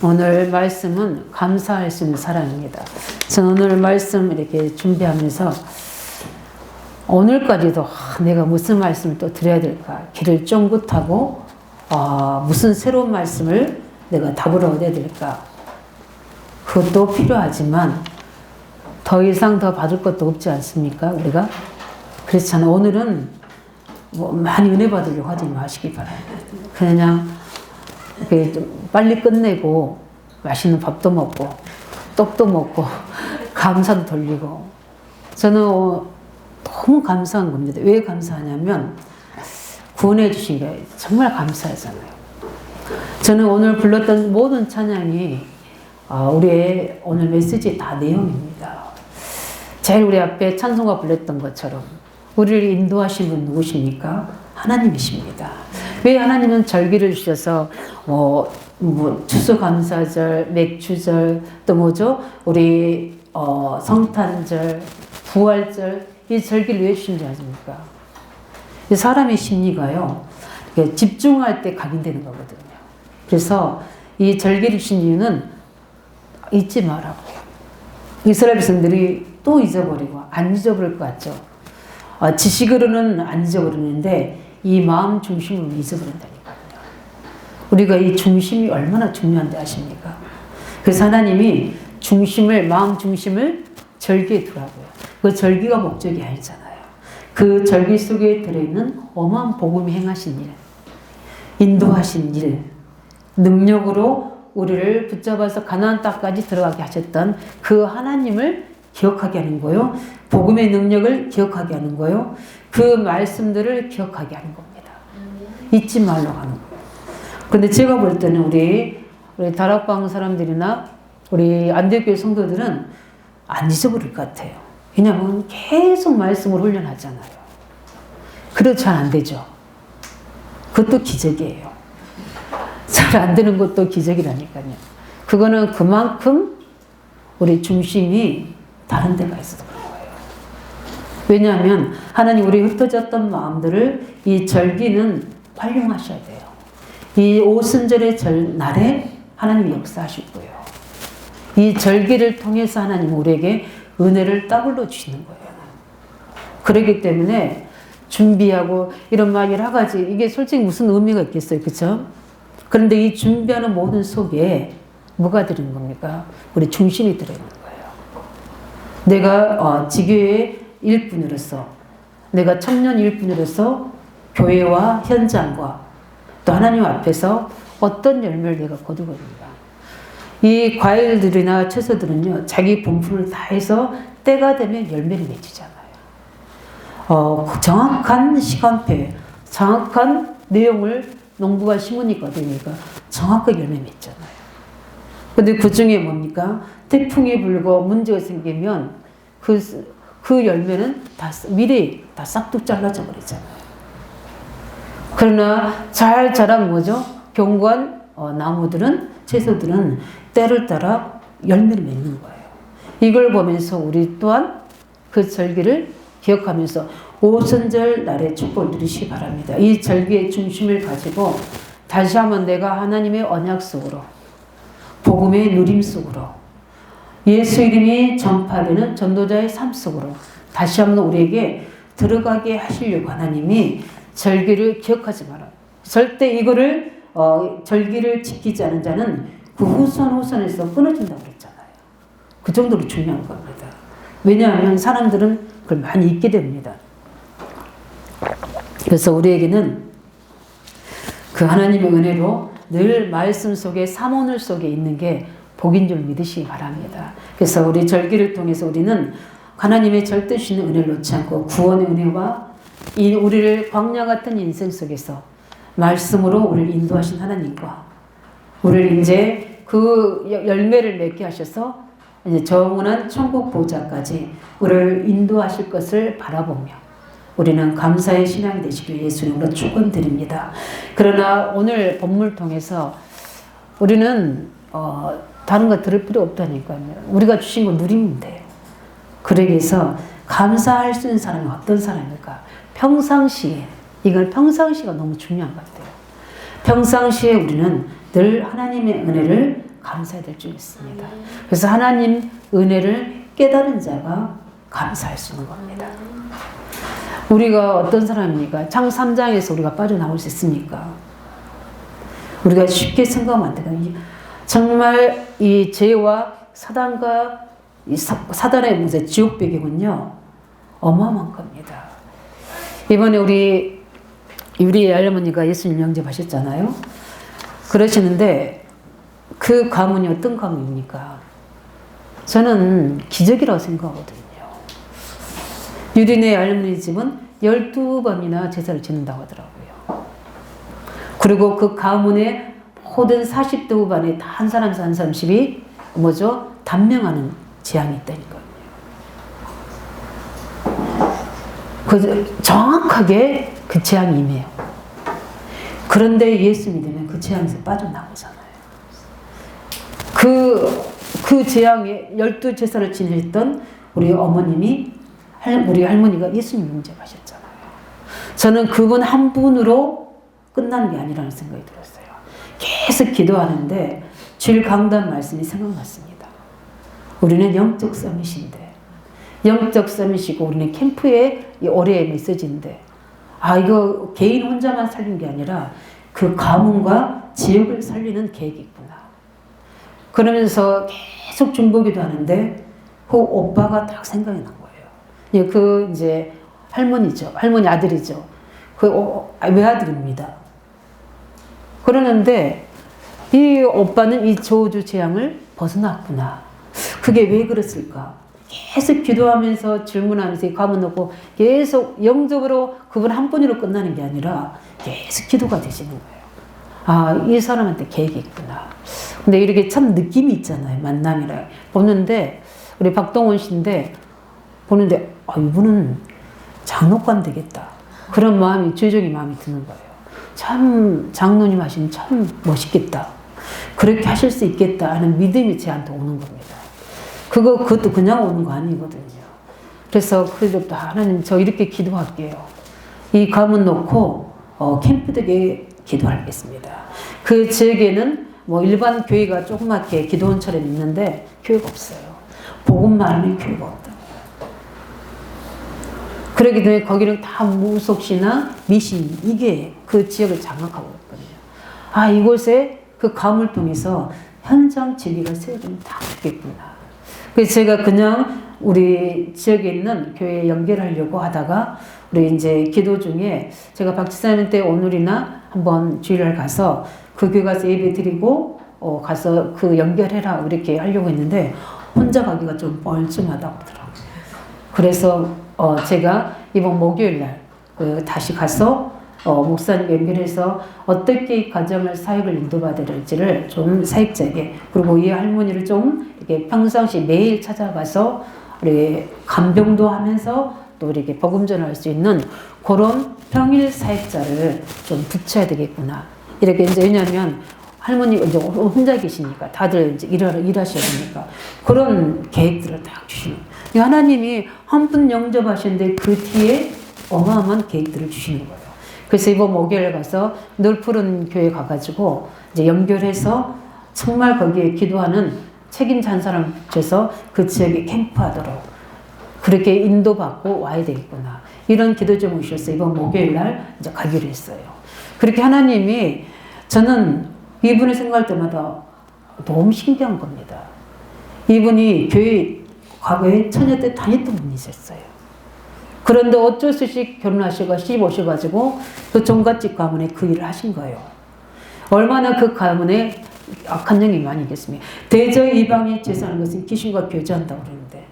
오늘 말씀은 감사할 수 있는 사랑입니다. 저는 오늘 말씀 이렇게 준비하면서 오늘까지도 내가 무슨 말씀을 또 드려야 될까 길을 쫑긋하고 무슨 새로운 말씀을 내가 답으로 얻어야 될까 그것도 필요하지만 더 이상 더 받을 것도 없지 않습니까 우리가? 그렇잖아. 오늘은 뭐 많이 은혜 받으려고 하지 마시기 바랍니다. 그냥 이렇게 좀 빨리 끝내고 맛있는 밥도 먹고 떡도 먹고 감사도 돌리고 저는 너무 감사한 겁니다. 왜 감사하냐면 구원해 주신 게 정말 감사하잖아요. 저는 오늘 불렀던 모든 찬양이 우리의 오늘 메시지의 다 내용입니다. 제일 우리 앞에 찬송가 불렀던 것처럼 우리를 인도하신 분 누구십니까? 하나님이십니다. 왜 하나님은 절기를 주셔서 추수감사절, 맥주절, 또 뭐죠? 우리 성탄절, 부활절 이 절기를 왜 주신지 아십니까? 사람의 심리가요 집중할 때 각인되는 거거든요. 그래서 이 절기를 주신 이유는 잊지 말라고요. 이스라엘 백성들이 또 잊어버리고 안 잊어버릴 것 같죠. 지식으로는 안 잊어버리는데 이 마음 중심으로 잊어버린다니까요. 우리가 이 중심이 얼마나 중요한지 아십니까? 그래서 하나님이 마음 중심을 절기에 두라고요. 그 절기가 목적이 아니잖아요. 그 절기 속에 들어있는 어마어마한 복음이 행하신 일, 인도하신 일, 능력으로 우리를 붙잡아서 가나안 땅까지 들어가게 하셨던 그 하나님을 기억하게 하는 거요. 복음의 능력을 기억하게 하는 거요. 그 말씀들을 기억하게 하는 겁니다. 잊지 말라고 하는 거예요. 근데 제가 볼 때는 우리 다락방 사람들이나 우리 안대교회 성도들은 안 잊어버릴 것 같아요. 왜냐하면 계속 말씀을 훈련하잖아요. 그래도 잘 안 되죠. 그것도 기적이에요. 잘 안 되는 것도 기적이라니까요. 그거는 그만큼 우리 중심이 다른 데가 있어서 그런 거예요. 왜냐하면 하나님 우리 흩어졌던 마음들을 이 절기는 활용하셔야 돼요. 이 오순절의 날에 하나님이 역사하실 거예요. 이 절기를 통해서 하나님 우리에게 은혜를 더블로 주시는 거예요. 그렇기 때문에 준비하고 이런 막 여러 가지 이게 솔직히 무슨 의미가 있겠어요. 그렇죠? 그런데 이 준비하는 모든 속에 뭐가 들어있는 겁니까? 우리 중심이 들어있는 거예요. 내가 지교의 일꾼으로서 내가 청년 일꾼으로서 교회와 현장과 또 하나님 앞에서 어떤 열매를 내가 거두거든요. 이 과일들이나 채소들은요 자기 본분을 다해서 때가 되면 열매를 맺히잖아요. 정확한 시간표에 정확한 내용을 농부가 심으니까 되니까 정확하게 열매 맺잖아요. 근데 그 중에 뭡니까? 태풍이 불고 문제가 생기면 그 열매는 다 미래에 다 싹둑 잘라져 버리잖아요. 그러나 잘 자란 뭐죠? 견고한 나무들은 채소들은 때를 따라 열매를 맺는 거예요. 이걸 보면서 우리 또한 그 절기를 기억하면서 오순절 날의 축복을 누리시기 바랍니다. 이 절기의 중심을 가지고 다시 한번 내가 하나님의 언약 속으로 복음의 누림 속으로 예수 이름이 전파되는 전도자의 삶 속으로 다시 한번 우리에게 들어가게 하시려고 하나님이 절기를 기억하지 마라. 절대 이거를 절기를 지키지 않은 자는 그 후손에서 끊어진다고 그랬잖아요. 그 정도로 중요한 겁니다. 왜냐하면 사람들은 그걸 많이 잊게 됩니다. 그래서 우리에게는 그 하나님의 은혜로 늘 말씀 속에 사모늘 속에 있는 게 복인 줄 믿으시기 바랍니다. 그래서 우리 절기를 통해서 우리는 하나님의 절대 주시는 은혜를 놓지 않고 구원의 은혜와 이 우리를 광야 같은 인생 속에서 말씀으로 우리를 인도하신 하나님과 우리를 이제 그 열매를 맺게 하셔서 이제 영원한 천국 보좌까지 우리를 인도하실 것을 바라보며 우리는 감사의 신앙이 되시길 예수님으로 축원드립니다. 그러나 오늘 본문을 통해서 우리는 다른 거 들을 필요 없다니까요. 우리가 주신 거 누리면 돼요. 그러기 위해서 감사할 수 있는 사람이 어떤 사람일까? 평상시에 이걸 평상시가 너무 중요한 것 같아요. 평상시에 우리는 늘 하나님의 은혜를 감사해야 될 줄 믿습니다. 그래서 하나님 은혜를 깨달은 자가 감사할 수 있는 겁니다. 우리가 어떤 사람입니까? 장 3장에서 우리가 빠져나올 수 있습니까? 우리가 쉽게 생각하면 안 되거든요. 정말 이 죄와 사단과 이 사단의 문제, 지옥 배경은요, 어마어마한 겁니다. 이번에 우리 할머니가 예수님 영접하셨잖아요. 그러시는데 그 가문이 어떤 가문입니까? 저는 기적이라고 생각하거든요. 유리네 할머니 집은 12번이나 제사를 지낸다고 하더라고요. 그리고 그 가문의 모든 40대 후반에 다 한 사람씩 뭐죠? 단명하는 재앙이 있다니까요. 정확하게 그 재앙이 임해요. 그런데 예수 믿으면 그 재앙에서 빠져나오잖아요. 그 재앙에 12제사를 지냈던 우리 어머님이, 우리 할머니가 예수님 영접하셨잖아요. 저는 그분 한 분으로 끝나는 게 아니라는 생각이 들었어요. 계속 기도하는데 주일 강단 말씀이 생각났습니다. 우리는 영적 서밋인데, 영적 서밋이고 우리는 캠프의 올해의 메시지인데, 이거 개인 혼자만 살린 게 아니라 그 가문과 지역을 살리는 계획이 있구나. 그러면서 계속 중보기도 하는데 그 오빠가 딱 생각이 난 거예요. 그 이제 할머니죠. 할머니 아들이죠. 외아들입니다. 그러는데 이 오빠는 이 저주 재앙을 벗어났구나. 그게 왜 그랬을까? 계속 기도하면서 질문하면서 가문 놓고 계속 영접으로 그분 한 분으로 끝나는 게 아니라 계속 기도가 되시는 거예요. 이 사람한테 계획이 있구나. 근데 이렇게 참 느낌이 있잖아요. 만남이라. 보는데, 우리 박동원 씨인데, 보는데, 이분은 장로관 되겠다. 그런 마음이, 주의적인 마음이 드는 거예요. 참, 장로님 하시면 참 멋있겠다. 그렇게 하실 수 있겠다 하는 믿음이 저한테 오는 겁니다. 그것도 그냥 오는 거 아니거든요. 그래서 그래도 하나님 저 이렇게 기도할게요. 이 가문 놓고 캠프 되게 기도하겠습니다. 그 지역에는 뭐 일반 교회가 조그맣게 기도원처럼 있는데 교회가 없어요. 복음만 하면 교회가 없다. 그러기 때문에 거기는 다 무속시나 미신, 이게 그 지역을 장악하고 있거든요. 이곳에 그 가문을 통해서 현장 제비가 세워지면 다 죽겠구나. 그래서 제가 그냥 우리 지역에 있는 교회에 연결하려고 하다가 우리 이제 기도 중에 제가 박지사님 때 오늘이나 한번 주일날 가서 그 교회 가서 예배 드리고 가서 그 연결해라 이렇게 하려고 했는데 혼자 가기가 좀 뻘쭘하다고 하더라고요. 그래서 제가 이번 목요일날 다시 가서 목사님 연결해서 어떻게 가정을 사역을 인도받아야 될지를 좀 사역자에게, 그리고 이 할머니를 좀 이렇게 평상시 매일 찾아가서 우리 간병도 하면서 또 이렇게 복음 전할 수 있는 그런 평일 사역자를 좀 붙여야 되겠구나. 이렇게 이제 왜냐하면 할머니 이제 혼자 계시니까 다들 이제 일하셔야 되니까 그런 계획들을 딱 주시는. 하나님이 한 분 영접하셨는데 그 뒤에 어마어마한 계획들을 주시는 거예요. 그래서 이번 목요일 가서 늘 푸른 교회 가가지고 이제 연결해서 정말 거기에 기도하는 책임자 한 사람 붙여서 그 지역에 캠프하도록 그렇게 인도받고 와야 되겠구나. 이런 기도 제목이 오셔서 이번 목요일 날 이제 가기로 했어요. 그렇게 하나님이, 저는 이분을 생각할 때마다 너무 신기한 겁니다. 이분이 교회 과거에 처녀 때 다녔던 분이셨어요. 그런데 어쩔 수 없이 결혼하시고 시집 오셔가지고 그 종갓집 가문에 그 일을 하신 거예요. 얼마나 그 가문에 악한 영이 많이 있겠습니까? 대저 이방이 제사하는 것은 귀신과 교제한다고 그러는데,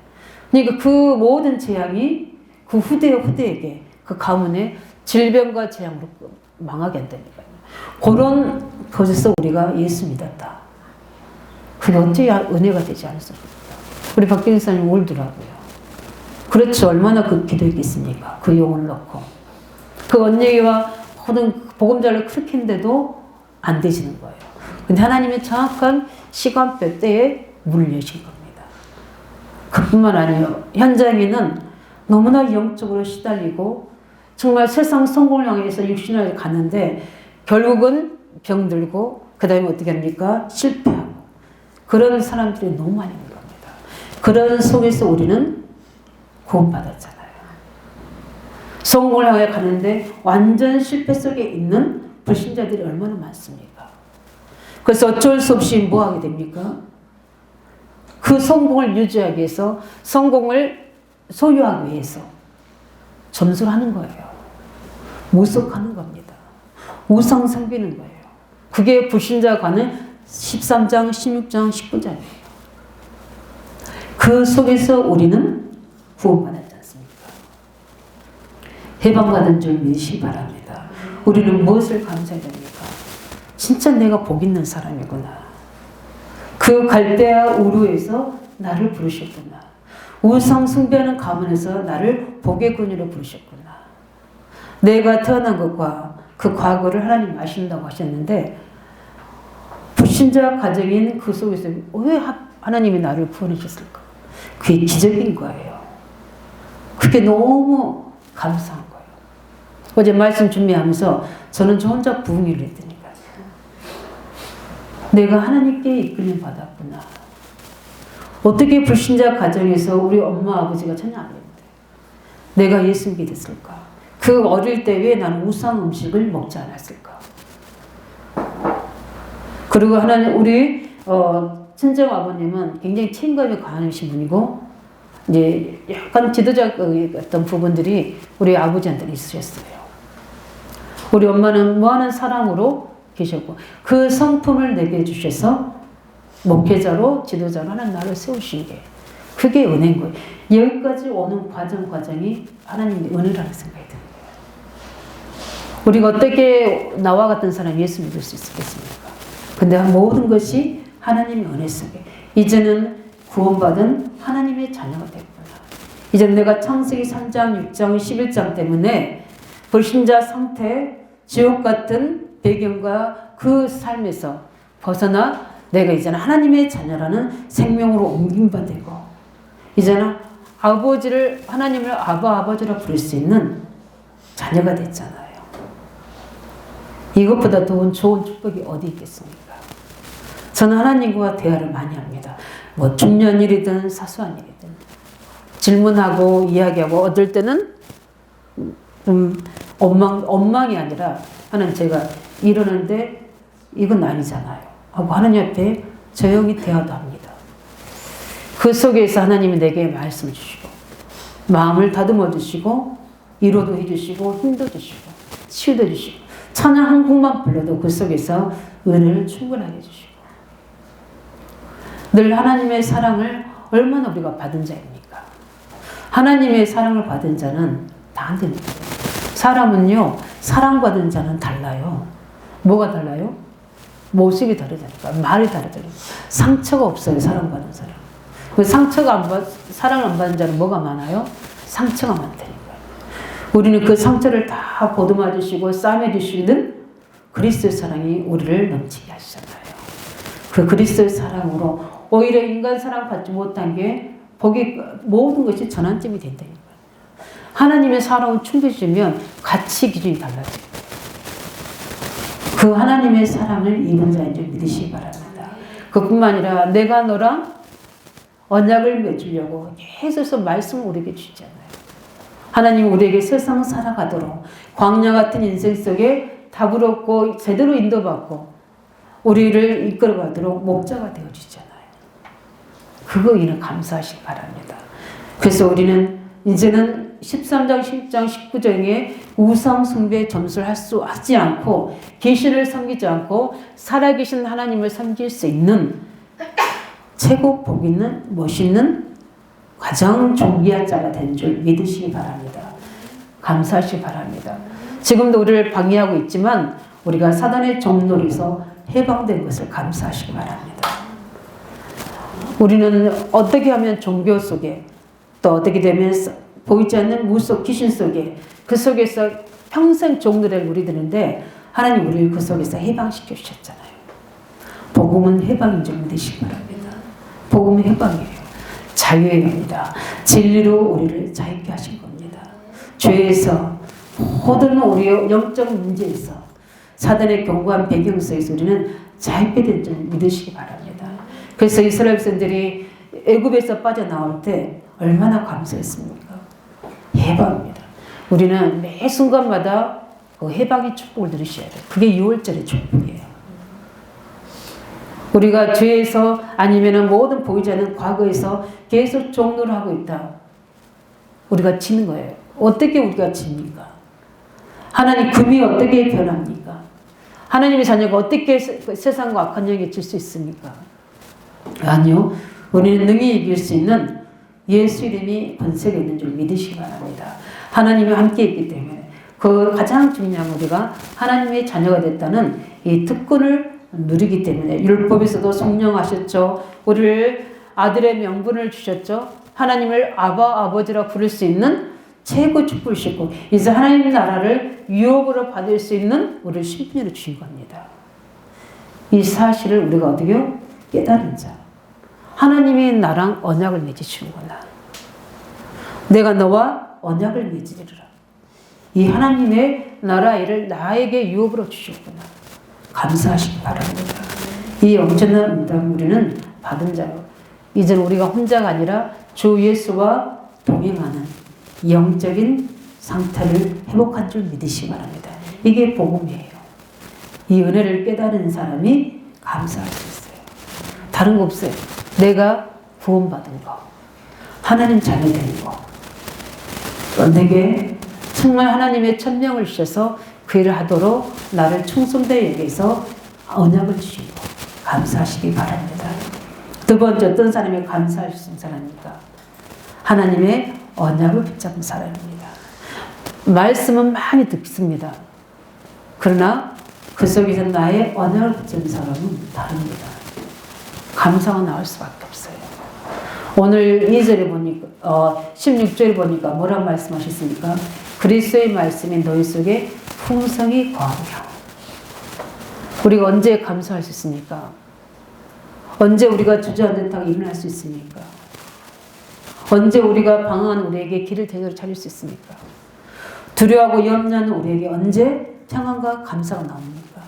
그러니까 그 모든 재앙이 그 후대에게 그 가문의 질병과 재앙으로 망하게 한다니까요. 그런 것에서 우리가 예수 믿었다. 그게 어찌 은혜가 되지 않습니까? 우리 박경희 사님 울더라고요. 그렇죠. 얼마나 그 기도했겠습니까? 그 영혼을 넣고. 그 언니와 모든 보금자를 그렇게 했는데도 안 되시는 거예요. 근데 하나님의 정확한 시간표 때에 문을 여신 겁니다. 그뿐만 아니에요. 현장에는 너무나 영적으로 시달리고 정말 세상 성공을 향해서 육신을 갔는데 결국은 병들고 그 다음에 어떻게 합니까? 실패하고 그런 사람들이 너무 많이 있는 겁니다. 그런 속에서 우리는 구원받았잖아요. 성공을 향해 가는데 완전 실패 속에 있는 불신자들이 얼마나 많습니까? 그래서 어쩔 수 없이 뭐 하게 됩니까? 그 성공을 유지하기 위해서, 성공을 소유하기 위해서 점술하는 거예요. 모독하는 겁니다. 우상 섬기는 거예요. 그게 불신자가 가는 13장, 16장, 19장이에요. 그 속에서 우리는 구원받았지 않습니까? 해방받은 줄 믿으시기 바랍니다. 우리는 무엇을 감사해야 됩니까? 진짜 내가 복 있는 사람이구나. 그 갈대아 우르에서 나를 부르셨구나. 우상 숭배하는 가문에서 나를 복의 근유로 부르셨구나. 내가 태어난 것과 그 과거를 하나님 아신다고 하셨는데, 불신자 가정인 그 속에서 왜 하나님이 나를 구원하셨을까? 그게 기적인 거예요. 그게 너무 감사한 거예요. 어제 말씀 준비하면서 저는 저 혼자 부흥회를 했더니까 내가 하나님께 이끌림 받았구나. 어떻게 불신자 가정에서 우리 엄마 아버지가 전혀 안 했는데 내가 예수 믿었을까? 그 어릴 때 왜 나는 우상 음식을 먹지 않았을까? 그리고 하나님, 우리 친정 아버님은 굉장히 책임감이 강하신 분이고, 이제 약간 지도적 어떤 부분들이 우리 아버지한테는 있으셨어요. 우리 엄마는 무한한 사랑으로 계셨고, 그 성품을 내게 주셔서 목회자로, 지도자로 하나님 나를 세우신 게, 그게 은혜인 거예요. 여기까지 오는 과정이 하나님의 은혜라는 생각이 드는 거예요. 우리가 어떻게 나와 같은 사람 예수 믿을 수 있겠습니까? 근데 모든 것이 하나님의 은혜 속에, 이제는 구원받은 하나님의 자녀가 됐구나. 이제 내가 창세기 3장, 6장, 11장 때문에 불신자 상태, 지옥 같은 배경과 그 삶에서 벗어나 내가 이제는 하나님의 자녀라는 생명으로 옮김바 되고, 이제는 아버지를, 하나님을 아버지라 부를 수 있는 자녀가 됐잖아요. 이것보다 더 좋은 축복이 어디 있겠습니까? 저는 하나님과 대화를 많이 합니다. 뭐 중요한 일이든 사소한 일이든 질문하고 이야기하고, 어떨 때는 엉망이 아니라 하나님, 제가 이러는데 이건 아니잖아요 하고 하나님 앞에 조용히 대화도 합니다. 그 속에서 하나님이 내게 말씀 주시고 마음을 다듬어 주시고 위로도 해주시고 힘도 주시고 치유도 주시고, 찬양 한 곡만 불러도 그 속에서 은혜를 충분하게 해주시고, 늘 하나님의 사랑을 얼마나 우리가 받은 자입니까? 하나님의 사랑을 받은 자는 다 안 됩니다. 사람은요, 사랑받은 자는 달라요. 뭐가 달라요? 모습이 다르다니까. 말이 다르다니까. 상처가 없어요, 사랑받은 사람. 그 사랑을 안 받은 자는 뭐가 많아요? 상처가 많다니까요. 우리는 그 상처를 다 보듬어 주시고 싸매 주시는 그리스도의 사랑이 우리를 넘치게 하시잖아요. 그 그리스도의 사랑으로 오히려 인간 사랑 받지 못한 게 모든 것이 전환점이 된다니까요. 하나님의 사랑을 충분히 가치 기준이 달라져요. 그 하나님의 사랑을 입은 자인 줄 믿으시기 바랍니다. 그뿐만 아니라 내가 너랑 언약을 맺으려고 계속해서 말씀을 우리에게 주잖아요. 하나님 우리에게 세상 살아가도록 광야 같은 인생 속에 답을 얻고 제대로 인도받고 우리를 이끌어가도록 목자가 되어주잖아요. 그거 이는 감사하시기 바랍니다. 그래서 우리는 이제는 13장, 10장, 19장에 우상 숭배 점수를 하지 않고 계시를 섬기지 않고 살아계신 하나님을 섬길 수 있는 최고 복 있는 멋있는 가장 존귀한 자가 된 줄 믿으시기 바랍니다. 감사하시기 바랍니다. 지금도 우리를 방해하고 있지만 우리가 사단의 종놀이에서 해방된 것을 감사하시기 바랍니다. 우리는 어떻게 하면 종교 속에, 또 어떻게 되면 보이지 않는 무속 귀신 속에, 그 속에서 평생 종놀이를 누리드는데 하나님 우리를 그 속에서 해방시켜 주셨잖아요. 복음은 해방인 줄 믿으시기 바랍니다. 복음은 해방이에요. 자유입니다. 진리로 우리를 자유케 하신 겁니다. 죄에서, 모든 우리의 영적 문제에서, 사단의 견고한 배경 속에서 우리는 자유케 된 줄 믿으시기 바랍니다. 그래서 이스라엘 백성들이 애굽에서 빠져나올 때 얼마나 감사했습니까? 해방입니다. 우리는 매 순간마다 그 해방의 축복을 누리셔야 돼요. 그게 6월절의 축복이에요. 우리가 죄에서 아니면 모든 보이지 않는 과거에서 계속 종노를 하고 있다. 우리가 지는 거예요. 어떻게 우리가 집니까? 하나님 금이 어떻게 변합니까? 하나님의 자녀가 어떻게 세상과 악한 영에 질 수 있습니까? 아니요. 우리는 능히 이길 수 있는 예수 이름이 권세가 있는 줄 믿으시기 바랍니다. 하나님이 함께 있기 때문에 그 가장 중요한 우리가 하나님의 자녀가 됐다는 이 특권을 누리기 때문에 율법에서도 성령하셨죠. 우리를 아들의 명분을 주셨죠. 하나님을 아바 아버지라 부를 수 있는 최고 축복이시고 이제 하나님 나라를 유업으로 받을 수 있는 우리를 신분으로 주신 겁니다. 이 사실을 우리가 어떻게요? 깨달은 자. 하나님이 나랑 언약을 맺으시는구나. 내가 너와 언약을 맺으리라. 이 하나님의 나라 일을 나에게 유업으로 주셨구나. 감사하시기 바랍니다. 이 엄청난 응답 우리는 받은 자로 이제는 우리가 혼자가 아니라 주 예수와 동행하는 영적인 상태를 회복한 줄 믿으시기 바랍니다. 이게 복음이에요. 이 은혜를 깨달은 사람이 감사할 수 있어요. 다른 거 없어요. 내가 구원받은 거, 하나님 자녀 된 거, 내게 정말 하나님의 천명을 주셔서 그 일을 하도록 나를 충성되게 여기서 언약을 주신 거 감사하시기 바랍니다. 두 번째 어떤 사람이 감사할 수 있는 사람입니까? 하나님의 언약을 붙잡은 사람입니다. 말씀은 많이 듣습니다. 그러나 그 속에서 나의 언약을 붙잡은 사람은 다릅니다. 감사가 나올 수밖에 없어요. 오늘 2절에 보니까 16절에 보니까 뭐라고 말씀하셨습니까? 그리스도의 말씀이 너희 속에 풍성히 거하며. 우리가 언제 감사할 수 있습니까? 언제 우리가 주저앉은 탕에 일어날 수 있습니까? 언제 우리가 방황하는 우리에게 길을 제대로 찾을 수 있습니까? 두려워하고 염려하는 우리에게 언제 평안과 감사가 나옵니까?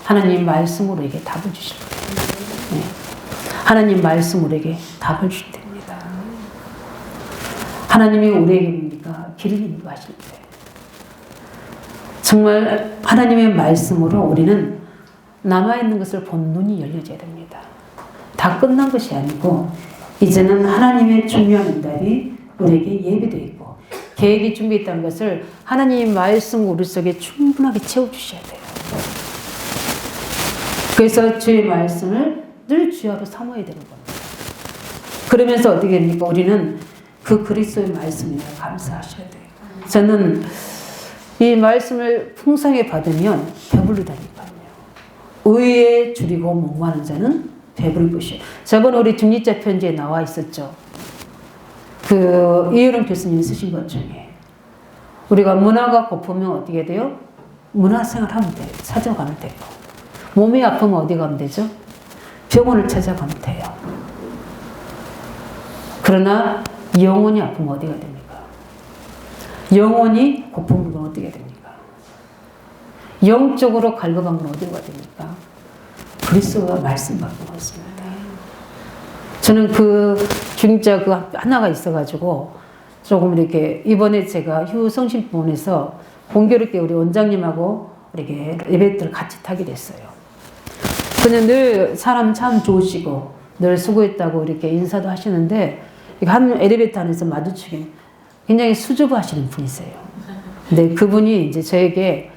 하나님 말씀으로 우리에게 답을 주실 거예요. 네. 하나님 말씀으로 우리에게 답을 주실 때입니다. 하나님이 우리에게 뭡니까? 길을 인도하실 때. 정말 하나님의 말씀으로 우리는 남아있는 것을 본 눈이 열려져야 됩니다. 다 끝난 것이 아니고 이제는 하나님의 중요한 응답이 우리에게 예비되어 있고 계획이 준비했다는 것을 하나님의 말씀 우리 속에 충분하게 채워주셔야 돼요. 그래서 주의 말씀을 늘 주야로 삼아야 되는 겁니다. 그러면서 어떻게 됩니까? 우리는 그 그리스도의 말씀에 감사하셔야 돼요. 저는 이 말씀을 풍성하게 받으면 배부르다니까요. 의에 줄이고 목마른 자는 배부를 것이요. 저번 우리 중리자 편지에 나와 있었죠. 그 이효령 교수님이 쓰신 것 중에 우리가 문화가 고프면 어떻게 돼요? 문화생활 하면 돼요. 찾아가면 되고 몸이 아프면 어디 가면 되죠? 병원을 찾아가면 돼요. 그러나 영혼이 아프면 어디가 됩니까? 영혼이 고품은 어떻게 됩니까? 영적으로 갈급하면 어디가 됩니까? 그리스도가 말씀밖에 없습니다. 저는 그 중자 그 하나가 있어가지고 조금 이렇게 이번에 제가 휴성심병원에서 공교롭게 우리 원장님하고 이렇게 예배들을 같이 타게 됐어요. 그냥 늘 사람 참 좋으시고 늘 수고했다고 이렇게 인사도 하시는데 한 엘리베이터 안에서 마주치긴 굉장히 수줍어하시는 분이세요. 근데 그분이 이제 저에게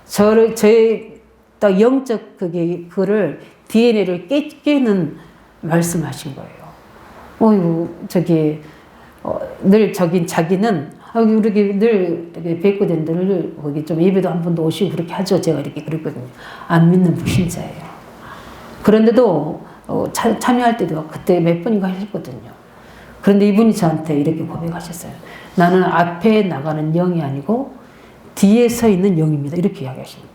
저의 딱 영적 그거를 DNA를 깨는 말씀하신 거예요. 늘 자기는 우리 늘 뵙고 되는데 늘 거기 좀 예배도 한 번도 오시고 그렇게 하죠. 제가 이렇게 그랬거든요. 안 믿는 불신자예요. 그런데도 참여할 때도 그때 몇 번인가 하셨거든요. 그런데 이분이 저한테 이렇게 고백하셨어요. 나는 앞에 나가는 영이 아니고 뒤에 서 있는 영입니다. 이렇게 이야기하십니다.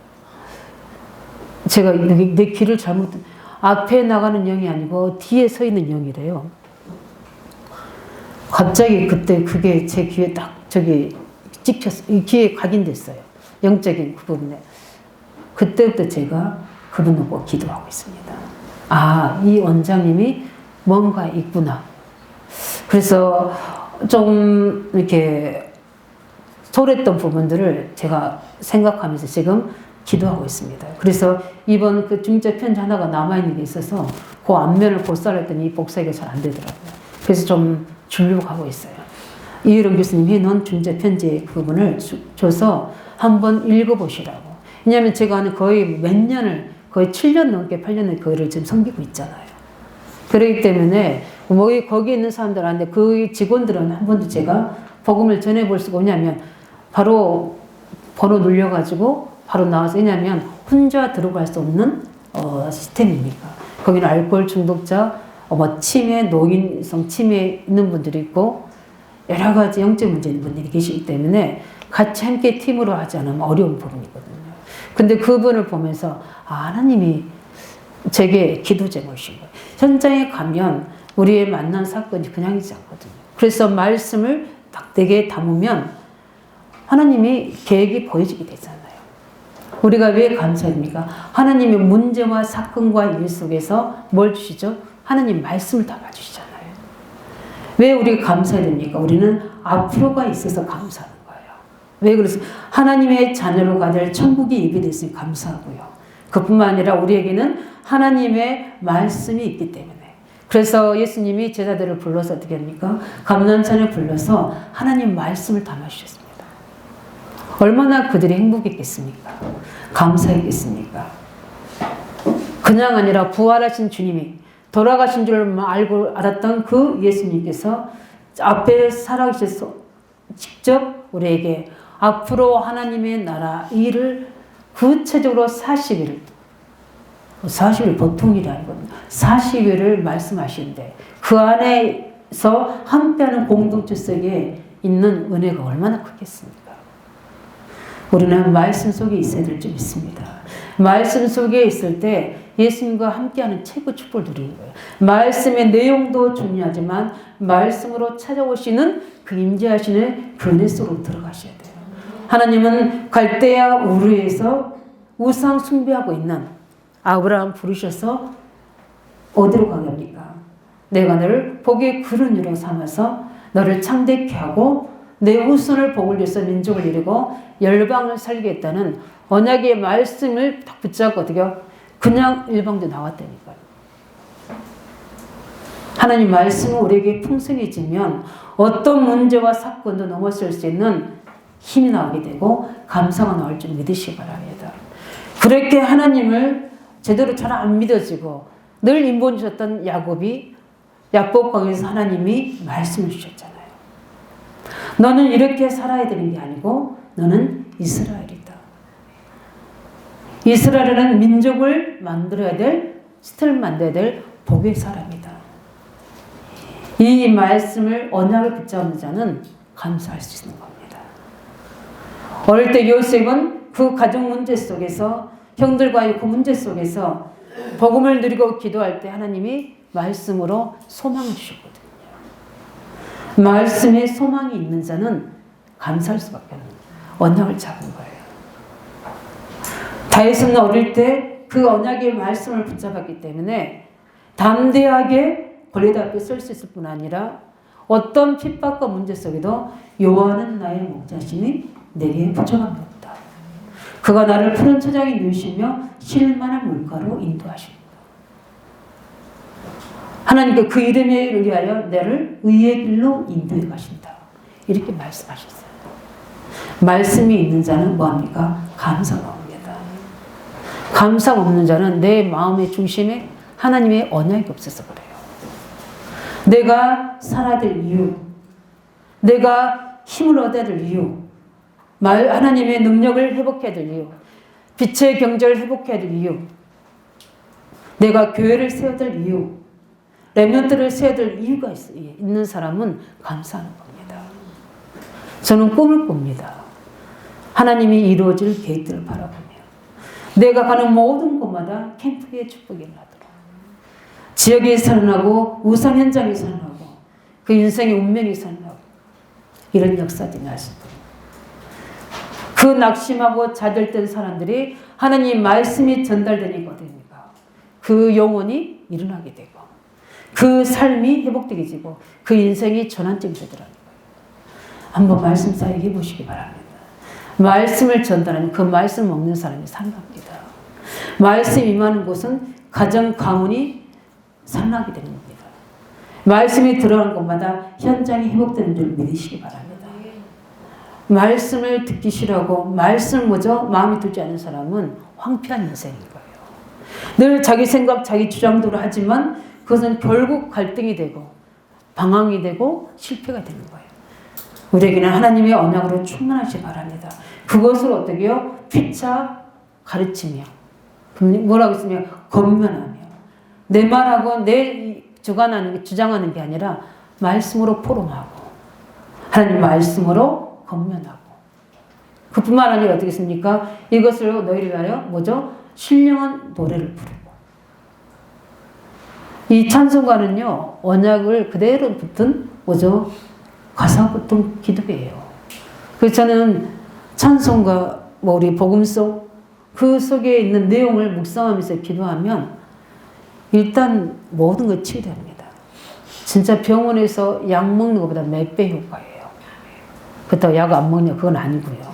제가 내 귀를 앞에 나가는 영이 아니고 뒤에 서 있는 영이래요. 갑자기 그때 그게 제 귀에 딱 찍혔어요. 귀에 각인됐어요. 영적인 그 부분에. 그때부터 제가 그분을 보고 기도하고 있습니다. 아, 이 원장님이 뭔가 있구나. 그래서 좀 이렇게 소홀했던 부분들을 제가 생각하면서 지금 기도하고 있습니다. 그래서 이번 그 중재 편지 하나가 남아있는 게 있어서 그 앞면을 복사했더니 이 복사가 잘 안 되더라고요. 그래서 좀 주려고 하고 있어요. 이혜령 교수님이 넌 중재 편지 그분을 줘서 한번 읽어보시라고. 왜냐하면 제가 하는 거의 몇 년을, 거의 7년 넘게 8년 넘게 그거를 지금 섬기고 있잖아요. 그렇기 때문에 뭐 거기 있는 사람들한테 그 직원들은 한 번도 제가 복음을 전해볼 수가 없냐면 바로 번호 눌려가지고 바로 나와서, 왜냐하면 혼자 들어갈 수 없는 시스템이니까. 거기는 알코올 중독자, 뭐 치매, 노인성 치매 있는 분들이 있고 여러 가지 영적 문제 있는 분들이 계시기 때문에 같이 함께 팀으로 하지 않으면 어려운 부분이거든요. 근데 그분을 보면서 하나님이 제게 기도 제목이신 거예요. 현장에 가면 우리의 만난 사건이 그냥이지 않거든요. 그래서 말씀을 되게 담으면 하나님이 계획이 보여지게 되잖아요. 우리가 왜 감사합니까? 하나님의 문제와 사건과 일 속에서 뭘 주시죠? 하나님 말씀을 담아주시잖아요. 왜 우리가 감사해야 됩니까? 우리는 앞으로가 있어서 감사하는 거예요. 왜 그래서 하나님의 자녀로 가될 천국이 예비됐으니 감사하고요. 그뿐만 아니라 우리에게는 하나님의 말씀이 있기 때문에. 그래서 예수님이 제자들을 불러서 어떻게 합니까? 감난산에 불러서 하나님 말씀을 담아주셨습니다. 얼마나 그들이 행복했겠습니까? 감사했겠습니까? 그냥 아니라 부활하신 주님이 돌아가신 줄 알고 알았던 그 예수님께서 앞에 살아계셔서 직접 우리에게 앞으로 하나님의 나라 일을 구체적으로 40일 보통 일이 아니거든요. 40일을 말씀하시는데 그 안에서 함께하는 공동체 속에 있는 은혜가 얼마나 크겠습니까? 우리는 말씀 속에 있어야 될 줄 믿습니다. 말씀 속에 있을 때 예수님과 함께하는 최고 축복을 누리는 거예요. 말씀의 내용도 중요하지만 말씀으로 찾아오시는 그 임재하시는 그 은혜 속으로 들어가셔야 돼요. 하나님은 갈대아 우르에서 우상 숭배하고 있는 아브라함 부르셔서 어디로 가게 합니까? 내가 너를 복의 근원으로 삼아서 너를 창대케 하고 내 후손을 복을 위해서 민족을 이루고 열방을 살리겠다는 언약의 말씀을 딱 붙잡고 어떻게 그냥 일방도 나왔다니까요. 하나님 말씀은 우리에게 풍성해지면 어떤 문제와 사건도 넘어설 수 있는 힘이 나오게 되고 감사가 나올 줄 믿으시기 바랍니다. 그렇게 하나님을 제대로 잘 안 믿어지고 늘 인본 주셨던 야곱이 야곱강에서 하나님이 말씀을 주셨잖아요. 너는 이렇게 살아야 되는 게 아니고 너는 이스라엘이다. 이스라엘은 민족을 만들어야 될, 시대를 만들어야 될 복의 사람이다. 이 말씀을 언약을 붙잡는 자는 감사할 수 있는 겁니다. 어릴 때 요셉은 그 가정 문제 속에서 형들과의 그 문제 속에서 복음을 누리고 기도할 때 하나님이 말씀으로 소망을 주셨거든요. 말씀에 소망이 있는 자는 감사할 수밖에 없는 언약을 잡은 거예요. 다윗은 어릴 때 그 언약의 말씀을 붙잡았기 때문에 담대하게 골리앗 앞에 설 수 있을 뿐 아니라 어떤 핍박과 문제 속에도 여호와는 나의 목자시니 내게 부족함이 없다. 그가 나를 푸른 초장에 누이시며 쉴만한 물가로 인도하십니다. 하나님께 그 이름을 위하여 나를 의의 길로 인도해 가신다. 이렇게 말씀하셨어요. 말씀이 있는 자는 뭐합니까? 감사가 옵니다. 감사가 없는 자는 내 마음의 중심에 하나님의 언약이 없어서 그래요. 내가 살아야 될 이유, 내가 힘을 얻어야 될 이유, 하나님의 능력을 회복해야 될 이유, 빛의 경제를 회복해야 될 이유, 내가 교회를 세워야 될 이유, 렘넌트를 세워야 될 이유가 있는 사람은 감사하는 겁니다. 저는 꿈을 꿉니다. 하나님이 이루어질 계획들을 바라보며 내가 가는 모든 곳마다 캠프의 축복이 일어나도록 지역에 살아나고 우상 현장에 살아나고 그 인생의 운명이 살아나고 이런 역사들이 나십니다. 그 낙심하고 자들된 사람들이 하나님 말씀이 전달되니까 어떻습니까? 그 영혼이 일어나게 되고 그 삶이 회복되게 되고 그 인생이 전환점이 되더라고요. 한번 말씀 사역해 보시기 바랍니다. 말씀을 전달하는 그 말씀 먹는 사람이 살아납니다. 말씀 임하는 곳은 가정 가문이 살아나게 되는 겁니다. 말씀이 들어가는 곳마다 현장이 회복되는 줄 믿으시기 바랍니다. 말씀을 듣기 싫어하고 말씀을 마음에 두지 않는 사람은 황폐한 인생인 거예요. 늘 자기 생각, 자기 주장대로 하지만 그것은 결국 갈등이 되고 방황이 되고 실패가 되는 거예요. 우리에게는 하나님의 언약으로 충만하시기 바랍니다. 그것을 어떻게 해요? 피차 가르치며 뭐라고 했으면 권면하며 내 말하고 내 주장하는 게 아니라 말씀으로 포럼하고 하나님 말씀으로 권면하고 그뿐만 아니라 어떻게 했습니까? 이것을 너희를 위하여 신령한 노래를 부르고 이 찬송가는요 언약을 그대로 붙은 가사 붙은 기도예요. 그래서 저는 찬송가 우리 복음속 그 속에 있는 내용을 묵상하면서 기도하면 일단 모든 것 치유됩니다. 진짜 병원에서 약 먹는 것보다 몇 배 효과예요. 그렇다고 약 안 먹냐 그건 아니고요.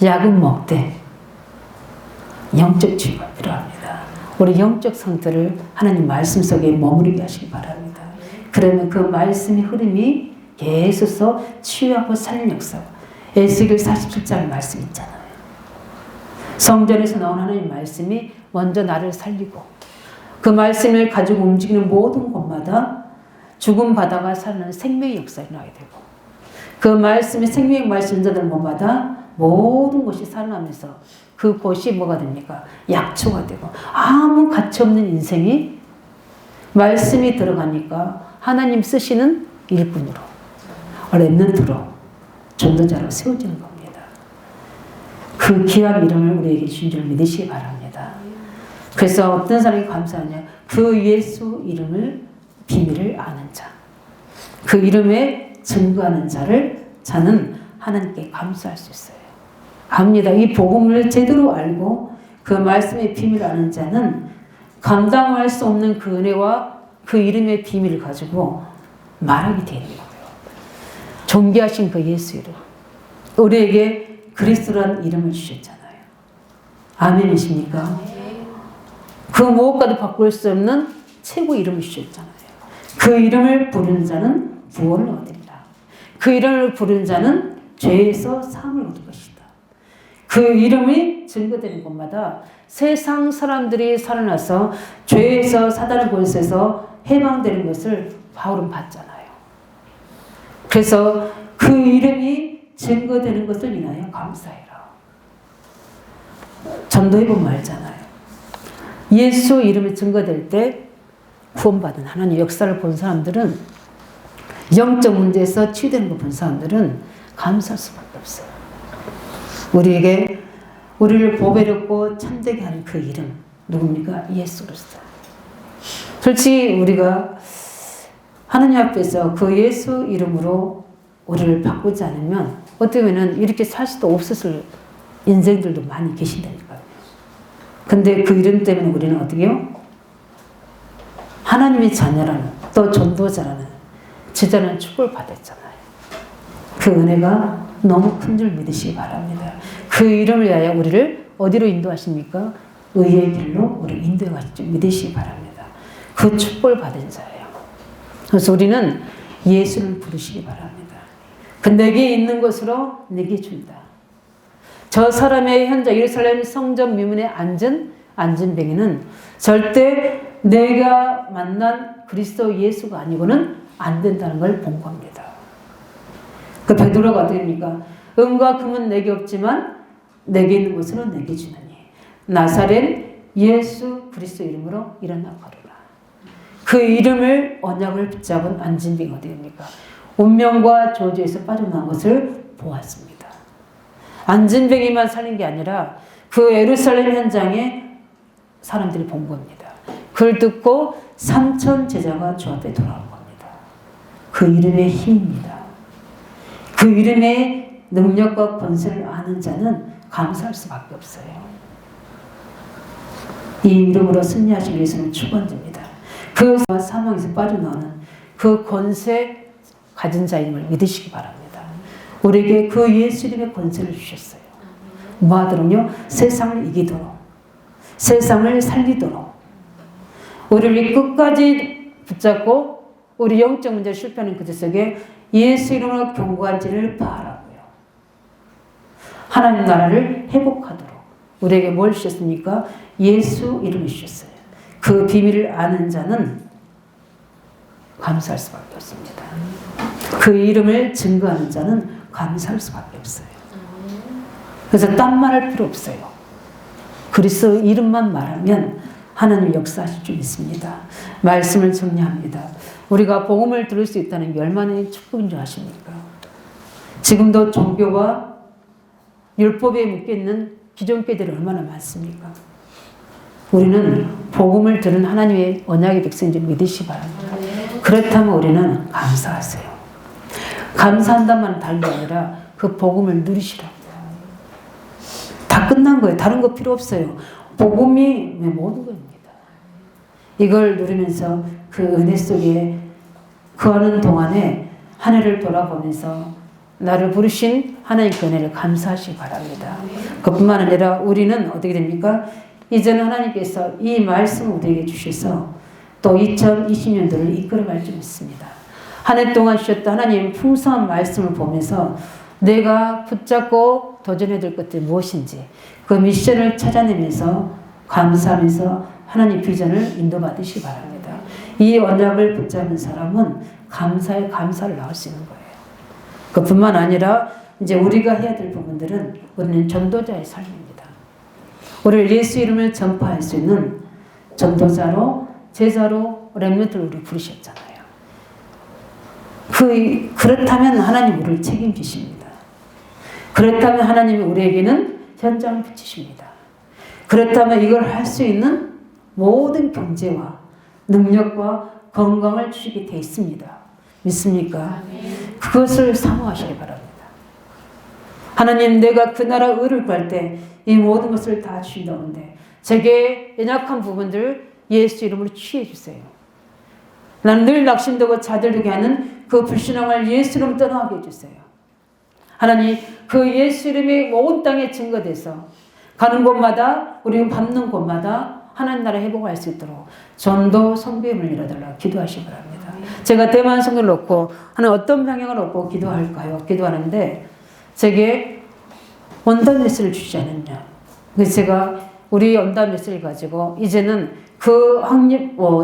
약은 먹되 영적 치유가 필요합니다. 우리 영적 상태를 하나님 말씀 속에 머무르게 하시기 바랍니다. 그러면 그 말씀의 흐름이 계속해서 치유하고 살리는 역사. 에스겔 47장 말씀 있잖아요. 성전에서 나온 하나님 말씀이 먼저 나를 살리고 그 말씀을 가지고 움직이는 모든 곳마다 죽음 바다가 살아나는 생명의 역사가 일어나게 되고 그 말씀이 생명의 말씀 전하는 곳마다 모든 곳이 살아나면서 그 곳이 뭐가 됩니까? 약초가 되고 아무 가치 없는 인생이 말씀이 들어가니까 하나님 쓰시는 일꾼으로 렘넌트로 전도자로 세워지는 겁니다. 그 귀한 이름을 우리에게 주신 줄 믿으시기 바랍니다. 그래서 어떤 사람이 감사하냐? 그 예수 이름을 비밀을 아는 자, 그 이름에 증거하는 자는 하나님께 감사할 수 있어요. 압니다. 이 복음을 제대로 알고 그 말씀의 비밀을 아는 자는 감당할 수 없는 그 은혜와 그 이름의 비밀을 가지고 말하게 되는 거예요. 존귀하신 그 예수 이름. 우리에게 그리스도라는 이름을 주셨잖아요. 아멘이십니까? 그 무엇과도 바꿀 수 없는 최고 이름을 주셨잖아요. 그 이름을 부르는 자는 구원을 얻습니다. 그 이름을 부르는 자는 죄에서 사함을 얻을 것이다. 그 이름이 증거되는 곳마다 세상 사람들이 살아나서 죄에서 사단의 권세에서 해방되는 것을 바울은 봤잖아요. 그래서 그 이름이 증거되는 것을 인하여 감사해라. 전도해보면 알잖아요. 예수 이름이 증거될 때 구원받은 하나님 역사를 본 사람들은 영적 문제에서 치유되는 거 본 사람들은 감사할 수밖에 없어요. 우리를 보배롭고 참되게 하는 그 이름 누굽니까? 예수 그리스도. 솔직히 우리가 하나님 앞에서 그 예수 이름으로 우리를 바꾸지 않으면 어떻게 보면 이렇게 살 수도 없었을 인생들도 많이 계신다니까요. 근데 그 이름 때문에 우리는 어떻게 해요? 하나님의 자녀라는 또 전도자라는 제자라는 축복을 받았잖아요. 그 은혜가 너무 큰 줄 믿으시기 바랍니다. 그 이름을 위하여 우리를 어디로 인도하십니까? 의의 길로 우리를 인도해 가실 줄 믿으시기 바랍니다. 그 축복을 받은 자예요. 그래서 우리는 예수를 부르시기 바랍니다. 그 내게 있는 것으로 내게 준다. 저 사람의 현장 예루살렘 성전 미문에 앉은 병이는 절대 내가 만난 그리스도 예수가 아니고는 안 된다는 걸 본 겁니다. 그 베드로가 어떻게 됩니까? 은과 금은 내게 없지만 내게 있는 것으로 내게 주나니 나사렛 예수 그리스도 이름으로 일어나 걸으라. 그 이름을 언약을 붙잡은 앉은 병이 어디 됩니까? 운명과 저주에서 빠져나온 것을 보았습니다. 앉은 병이만 살린 게 아니라 그 예루살렘 현장에 사람들이 본 겁니다. 그걸 듣고 3,000 제자가 주 앞에 돌아온 겁니다. 그 이름의 힘입니다. 그 이름의 능력과 권세를 아는 자는 감사할 수밖에 없어요. 이 이름으로 승리하시기 위해서는 축원드립니다. 그 사망에서 빠져나오는 그 권세 가진 자임을 믿으시기 바랍니다. 우리에게 그 예수 이름의 권세를 주셨어요. 뭐 하도록요? 세상을 이기도록, 세상을 살리도록, 우리를 끝까지 붙잡고 우리 영적 문제 실패하는 그 속에 예수 이름으로 경고한지를 바라고요. 하나님 나라를 회복하도록 우리에게 뭘 주셨습니까? 예수 이름을 주셨어요. 그 비밀을 아는 자는 감사할 수밖에 없습니다. 그 이름을 증거하는 자는 감사할 수밖에 없어요. 그래서 딴 말할 필요 없어요. 그리스도 이름만 말하면 하나님 역사하실 줄 믿습니다. 말씀을 정리합니다. 우리가 복음을 들을 수 있다는 게 얼마나 축복인 줄 아십니까? 지금도 종교와 율법에 묶여있는 기존교들이 얼마나 많습니까? 우리는 복음을 들은 하나님의 언약의 백성인지 믿으시기 바랍니다. 그렇다면 우리는 감사하세요. 감사한다만 다른 게 아니라 그 복음을 누리시라고요. 다 끝난 거예요. 다른 거 필요 없어요. 복음이 모든 겁니다. 이걸 누리면서 그 은혜 속에 거하는 동안에 한 해를 돌아보면서 나를 부르신 하나님 그 은혜를 감사하시기 바랍니다. 그뿐만 아니라 우리는 어떻게 됩니까? 이제는 하나님께서 이 말씀을 우리에게 주셔서 또 2020년도를 이끌어갈 줄 믿습니다. 한 해 동안 주셨던 하나님 풍성한 말씀을 보면서 내가 붙잡고 도전해야 될 것들이 무엇인지 그 미션을 찾아내면서 감사하면서 하나님 비전을 인도받으시기 바랍니다. 이 언약을 붙잡은 사람은 감사에 감사를 나올 수 있는 거예요. 그뿐만 아니라 이제 우리가 해야 될 부분들은 우리는 전도자의 삶입니다. 우리를 예수 이름을 전파할 수 있는 전도자로 제자로 렘넌트를 우리 부르셨잖아요. 그렇다면 하나님 우리를 책임지십니다. 그렇다면 하나님이 우리에게는 현장을 붙이십니다. 그렇다면 이걸 할 수 있는 모든 경제와 능력과 건강을 주시게 돼 있습니다. 믿습니까? 그것을 사모하시기 바랍니다. 하나님 내가 그 나라 의를 구할 때 이 모든 것을 다 주신다는데 제게 연약한 부분들 예수 이름으로 취해 주세요. 나는 늘 낙심되고 자들되게 하는 그 불신앙을 예수 이름으로 떠나게 해주세요. 하나님 그 예수 이름이 온 땅에 증거돼서 가는 곳마다 우리는 밟는 곳마다 하나님 나라 회복할 수 있도록 전도 선교임을 이뤄달라 기도하시기 바랍니다. 제가 대만 선교를 놓고 하나님 어떤 방향을 놓고 기도할까요? 기도하는데 제게 원단 메시지를 주지 않았냐. 그래서 제가 우리 원단 메시지를 가지고 이제는 그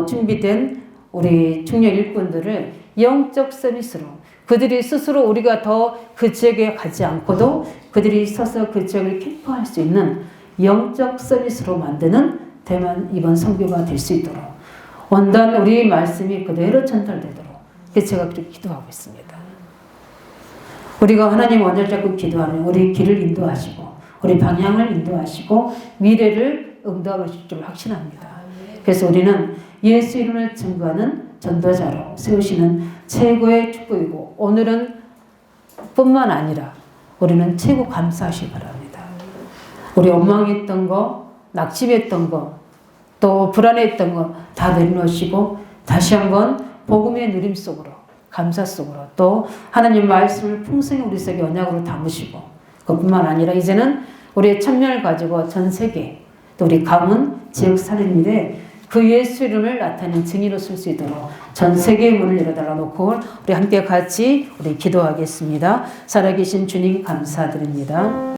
준비된 우리 중년 일꾼들을 영적 서비스로 그들이 스스로 우리가 더 그 지역에 가지 않고도 그들이 서서 그 지역을 캠프할 수 있는 영적 서비스로 만드는 대만 이번 선교가 될 수 있도록 원단 우리 말씀이 그대로 전달되도록 그래서 제가 그렇게 기도하고 있습니다. 우리가 하나님 원을 잡고 기도하면 우리 길을 인도하시고 우리 방향을 인도하시고 미래를 응답하실 줄 확신합니다. 그래서 우리는 예수 이름을 증거하는 전도자로 세우시는 최고의 축복이고 오늘은 뿐만 아니라 우리는 최고 감사하시기 바랍니다. 우리 원망했던 거, 낙심했던 거, 또 불안했던 거 다 내려놓으시고 다시 한번 복음의 누림 속으로 감사 속으로 또 하나님 말씀을 풍성히 우리 속에 언약으로 담으시고 그뿐만 아니라 이제는 우리의 참여를 가지고 전 세계 또 우리 가문 지역 살인일에 그 예수 이름을 나타내는 증인으로 쓸 수 있도록 전 세계의 문을 열어달라 놓고 우리 함께 같이 우리 기도하겠습니다. 살아계신 주님 감사드립니다.